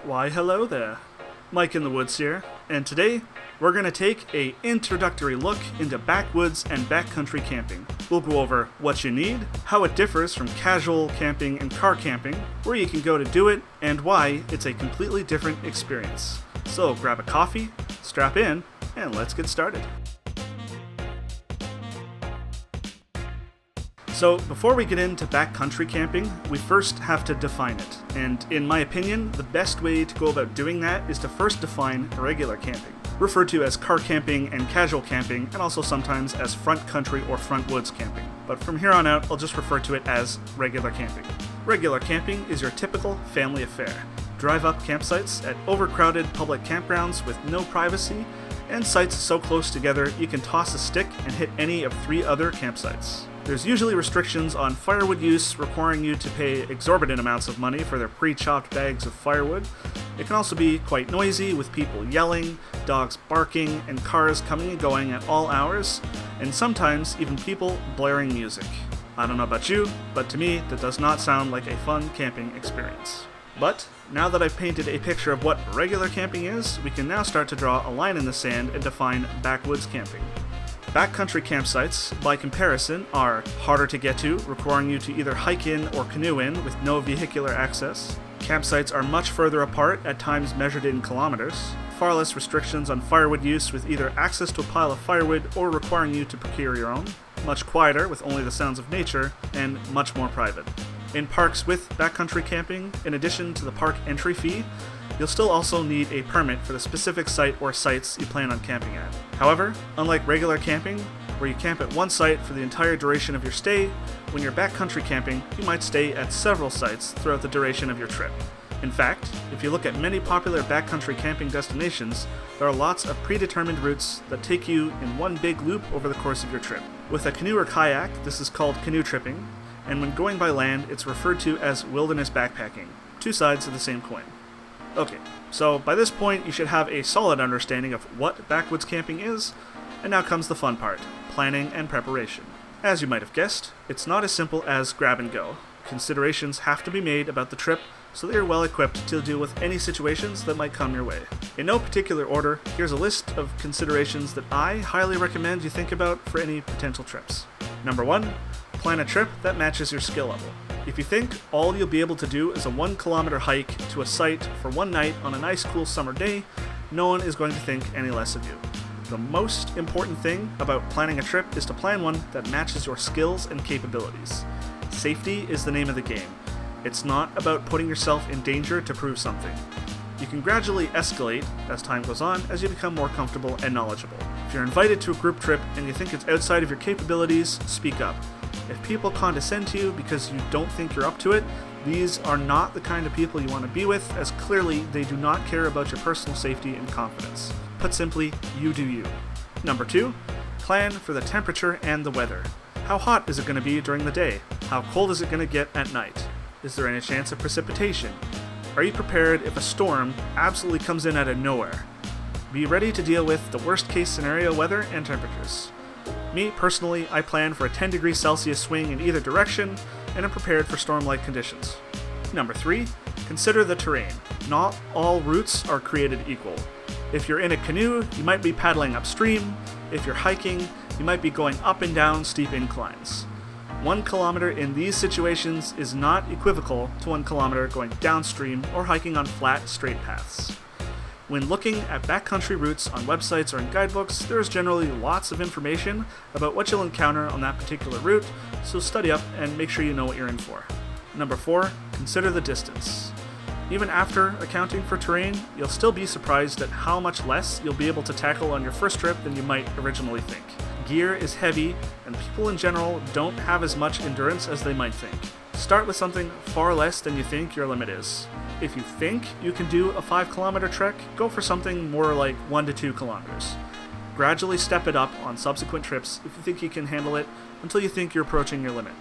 Why hello there, Mike in the Woods here, and today we're going to take a introductory look into backwoods and backcountry camping. We'll go over what you need, how it differs from casual camping and car camping, where you can go to do it, and why it's a completely different experience. So grab a coffee, strap in, and let's get started. So before we get into backcountry camping, we first have to define it. And in my opinion, the best way to go about doing that is to first define regular camping, referred to as car camping and casual camping, and also sometimes as front country or front woods camping. But from here on out, I'll just refer to it as regular camping. Regular camping is your typical family affair. Drive-up campsites at overcrowded public campgrounds with no privacy, and sites so close together you can toss a stick and hit any of 3 other campsites. There's usually restrictions on firewood use, requiring you to pay exorbitant amounts of money for their pre-chopped bags of firewood. It can also be quite noisy, with people yelling, dogs barking, and cars coming and going at all hours, and sometimes even people blaring music. I don't know about you, but to me that does not sound like a fun camping experience. But now that I've painted a picture of what regular camping is, we can now start to draw a line in the sand and define backwoods camping. Backcountry campsites, by comparison, are harder to get to, requiring you to either hike in or canoe in with no vehicular access. Campsites are much further apart, at times measured in kilometers. Far less restrictions on firewood use, with either access to a pile of firewood or requiring you to procure your own. Much quieter, with only the sounds of nature, and much more private. In parks with backcountry camping, in addition to the park entry fee, you'll still also need a permit for the specific site or sites you plan on camping at. However, unlike regular camping, where you camp at one site for the entire duration of your stay, when you're backcountry camping, you might stay at several sites throughout the duration of your trip. In fact, if you look at many popular backcountry camping destinations, there are lots of predetermined routes that take you in one big loop over the course of your trip. With a canoe or kayak, this is called canoe tripping, and when going by land, it's referred to as wilderness backpacking. 2 sides of the same coin. Okay, so by this point you should have a solid understanding of what backwoods camping is, and now comes the fun part, planning and preparation. As you might have guessed, it's not as simple as grab and go. Considerations have to be made about the trip so that you're well equipped to deal with any situations that might come your way. In no particular order, here's a list of considerations that I highly recommend you think about for any potential trips. Number 1, plan a trip that matches your skill level. If you think all you'll be able to do is a 1-kilometer hike to a site for one night on a nice cool summer day, no one is going to think any less of you. The most important thing about planning a trip is to plan one that matches your skills and capabilities. Safety is the name of the game. It's not about putting yourself in danger to prove something. You can gradually escalate as time goes on as you become more comfortable and knowledgeable. If you're invited to a group trip and you think it's outside of your capabilities, speak up. If people condescend to you because you don't think you're up to it, these are not the kind of people you want to be with, as clearly they do not care about your personal safety and confidence. Put simply, you do you. Number 2, plan for the temperature and the weather. How hot is it going to be during the day? How cold is it going to get at night? Is there any chance of precipitation? Are you prepared if a storm absolutely comes in out of nowhere? Be ready to deal with the worst case scenario weather and temperatures. Me, personally, I plan for a 10 degrees Celsius swing in either direction, and am prepared for storm-like conditions. Number 3, consider the terrain. Not all routes are created equal. If you're in a canoe, you might be paddling upstream. If you're hiking, you might be going up and down steep inclines. 1 kilometer in these situations is not equivocal to 1 kilometer going downstream or hiking on flat, straight paths. When looking at backcountry routes on websites or in guidebooks, there is generally lots of information about what you'll encounter on that particular route, so study up and make sure you know what you're in for. Number 4, consider the distance. Even after accounting for terrain, you'll still be surprised at how much less you'll be able to tackle on your first trip than you might originally think. Gear is heavy, and people in general don't have as much endurance as they might think. Start with something far less than you think your limit is. If you think you can do a 5-kilometer trek, go for something more like 1 to 2 kilometers. Gradually step it up on subsequent trips if you think you can handle it until you think you're approaching your limit.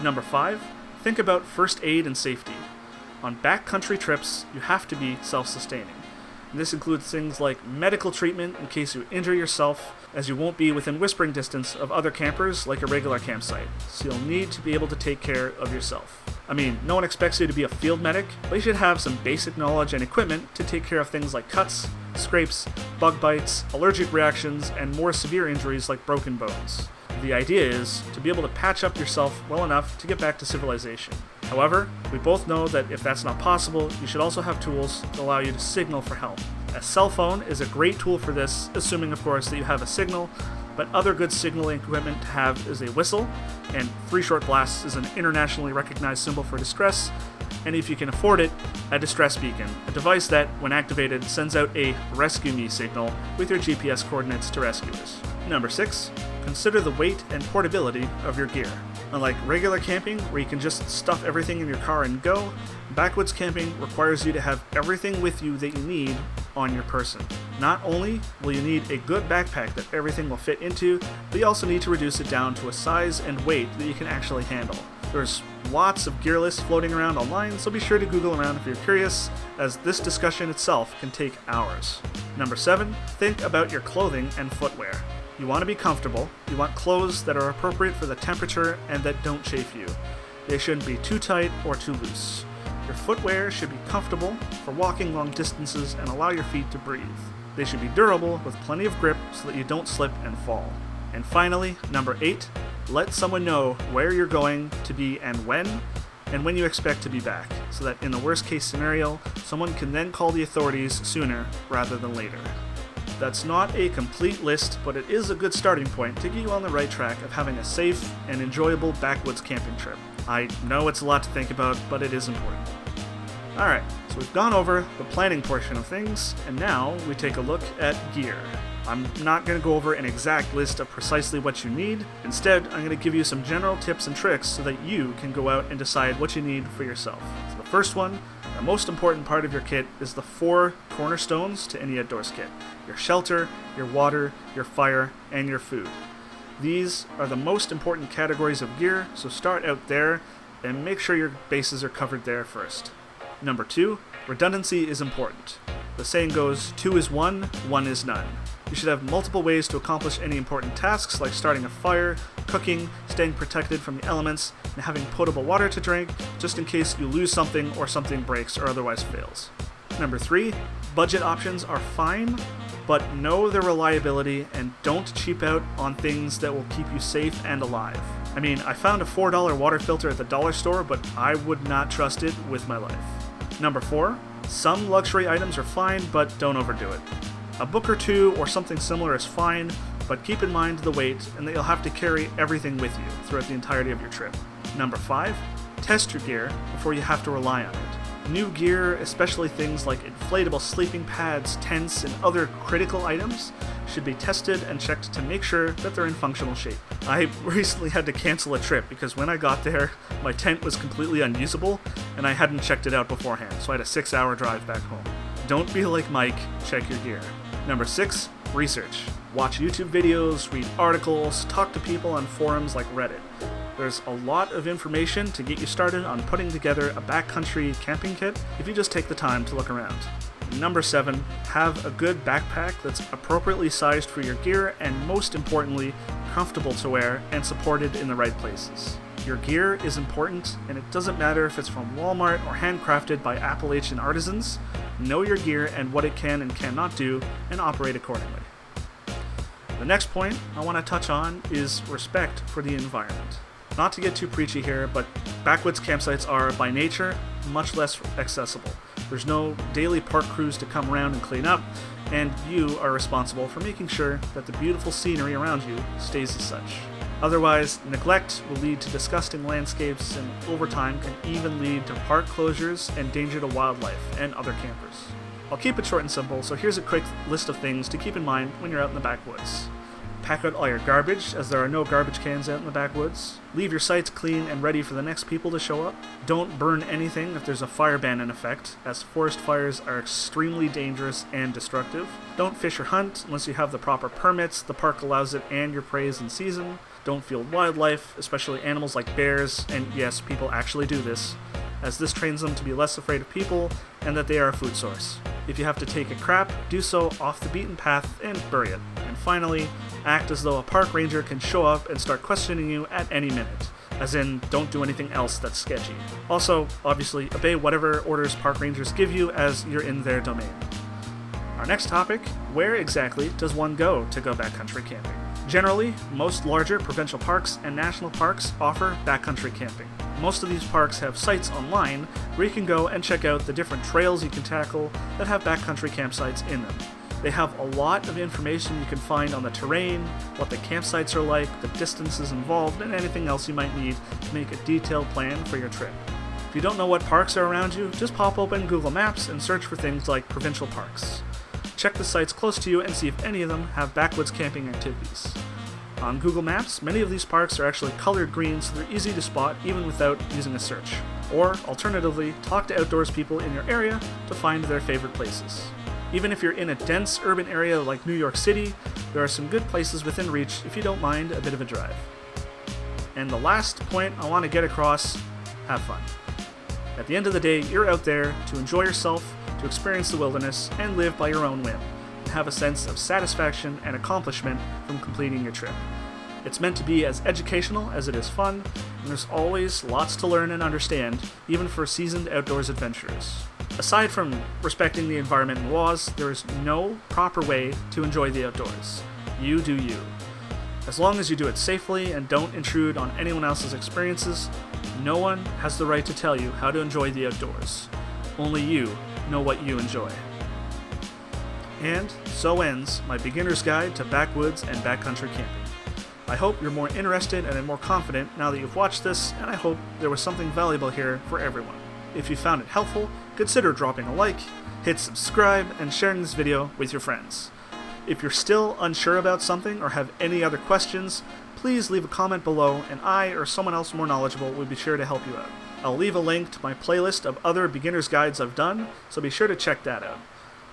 Number 5, think about first aid and safety. On backcountry trips, you have to be self-sustaining. This includes things like medical treatment in case you injure yourself, as you won't be within whispering distance of other campers like a regular campsite, so you'll need to be able to take care of yourself. I mean, no one expects you to be a field medic, but you should have some basic knowledge and equipment to take care of things like cuts, scrapes, bug bites, allergic reactions, and more severe injuries like broken bones. The idea is to be able to patch up yourself well enough to get back to civilization. However, we both know that if that's not possible, you should also have tools to allow you to signal for help. A cell phone is a great tool for this, assuming of course that you have a signal, but other good signaling equipment to have is a whistle, and 3 short blasts is an internationally recognized symbol for distress, and if you can afford it, a distress beacon, a device that, when activated, sends out a rescue me signal with your GPS coordinates to rescuers. Number 6, consider the weight and portability of your gear. Unlike regular camping, where you can just stuff everything in your car and go, backwoods camping requires you to have everything with you that you need on your person. Not only will you need a good backpack that everything will fit into, but you also need to reduce it down to a size and weight that you can actually handle. There's lots of gear lists floating around online, so be sure to Google around if you're curious, as this discussion itself can take hours. Number 7, think about your clothing and footwear. You want to be comfortable, you want clothes that are appropriate for the temperature and that don't chafe you. They shouldn't be too tight or too loose. Your footwear should be comfortable for walking long distances and allow your feet to breathe. They should be durable with plenty of grip so that you don't slip and fall. And finally, number 8, let someone know where you're going to be and when you expect to be back, so that in the worst case scenario, someone can then call the authorities sooner rather than later. That's not a complete list, but it is a good starting point to get you on the right track of having a safe and enjoyable backwoods camping trip. I know it's a lot to think about, but it is important. Alright, so we've gone over the planning portion of things, and now we take a look at gear. I'm not going to go over an exact list of precisely what you need. Instead, I'm going to give you some general tips and tricks so that you can go out and decide what you need for yourself. So the first one, the most important part of your kit, is the 4 cornerstones to any outdoors kit. Your shelter, your water, your fire, and your food. These are the most important categories of gear, so start out there and make sure your bases are covered there first. Number 2, redundancy is important. The saying goes, 2 is 1, 1 is none. You should have multiple ways to accomplish any important tasks like starting a fire, cooking, staying protected from the elements, and having potable water to drink, just in case you lose something or something breaks or otherwise fails. Number 3, budget options are fine, but know their reliability and don't cheap out on things that will keep you safe and alive. I mean, I found a $4 water filter at the dollar store, but I would not trust it with my life. Number 4, some luxury items are fine, but don't overdo it. A book or 2 or something similar is fine, but keep in mind the weight and that you'll have to carry everything with you throughout the entirety of your trip. Number 5, test your gear before you have to rely on it. New gear, especially things like inflatable sleeping pads, tents, and other critical items, should be tested and checked to make sure that they're in functional shape. I recently had to cancel a trip because when I got there, my tent was completely unusable and I hadn't checked it out beforehand, so I had a 6-hour drive back home. Don't be like Mike, check your gear. Number 6, research. Watch YouTube videos, read articles, talk to people on forums like Reddit. There's a lot of information to get you started on putting together a backcountry camping kit if you just take the time to look around. Number 7, have a good backpack that's appropriately sized for your gear and, most importantly, comfortable to wear and supported in the right places. Your gear is important, and it doesn't matter if it's from Walmart or handcrafted by Appalachian artisans. Know your gear and what it can and cannot do, and operate accordingly. The next point I want to touch on is respect for the environment. Not to get too preachy here, but backwoods campsites are, by nature, much less accessible. There's no daily park crews to come around and clean up, and you are responsible for making sure that the beautiful scenery around you stays as such. Otherwise, neglect will lead to disgusting landscapes, and over time can even lead to park closures and danger to wildlife and other campers. I'll keep it short and simple, so here's a quick list of things to keep in mind when you're out in the backwoods. Pack out all your garbage, as there are no garbage cans out in the backwoods. Leave your sites clean and ready for the next people to show up. Don't burn anything if there's a fire ban in effect, as forest fires are extremely dangerous and destructive. Don't fish or hunt unless you have the proper permits, the park allows it, and your prey is in season. Don't field wildlife, especially animals like bears, and yes, people actually do this, as this trains them to be less afraid of people and that they are a food source. If you have to take a crap, do so off the beaten path and bury it. And finally, act as though a park ranger can show up and start questioning you at any minute, as in don't do anything else that's sketchy. Also, obviously, obey whatever orders park rangers give you as you're in their domain. Our next topic, where exactly does one go to go backcountry camping? Generally, most larger provincial parks and national parks offer backcountry camping. Most of these parks have sites online where you can go and check out the different trails you can tackle that have backcountry campsites in them. They have a lot of information you can find on the terrain, what the campsites are like, the distances involved, and anything else you might need to make a detailed plan for your trip. If you don't know what parks are around you, just pop open Google Maps and search for things like provincial parks. Check the sites close to you and see if any of them have backwoods camping activities. On Google Maps, many of these parks are actually colored green, so they're easy to spot even without using a search. Or, alternatively, talk to outdoors people in your area to find their favorite places. Even if you're in a dense urban area like New York City, there are some good places within reach if you don't mind a bit of a drive. And the last point I want to get across, have fun. At the end of the day, you're out there to enjoy yourself, to experience the wilderness, and live by your own whim, and have a sense of satisfaction and accomplishment from completing your trip. It's meant to be as educational as it is fun, and there's always lots to learn and understand, even for seasoned outdoors adventurers. Aside from respecting the environment and laws, there is no proper way to enjoy the outdoors. You do you. As long as you do it safely and don't intrude on anyone else's experiences, no one has the right to tell you how to enjoy the outdoors. Only you know what you enjoy. And so ends my beginner's guide to backwoods and backcountry camping. I hope you're more interested and more confident now that you've watched this, and I hope there was something valuable here for everyone. If you found it helpful, consider dropping a like, hit subscribe, and sharing this video with your friends. If you're still unsure about something or have any other questions, please leave a comment below and I or someone else more knowledgeable will be sure to help you out. I'll leave a link to my playlist of other beginner's guides I've done, so be sure to check that out.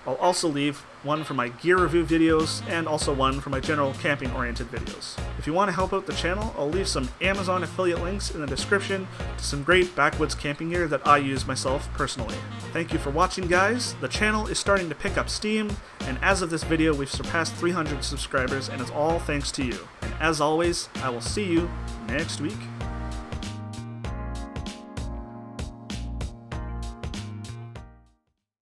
I'll also leave one for my gear review videos and also one for my general camping-oriented videos. If you want to help out the channel, I'll leave some Amazon affiliate links in the description to some great backwoods camping gear that I use myself personally. Thank you for watching, guys. The channel is starting to pick up steam, and as of this video, we've surpassed 300 subscribers, and it's all thanks to you. And as always, I will see you next week.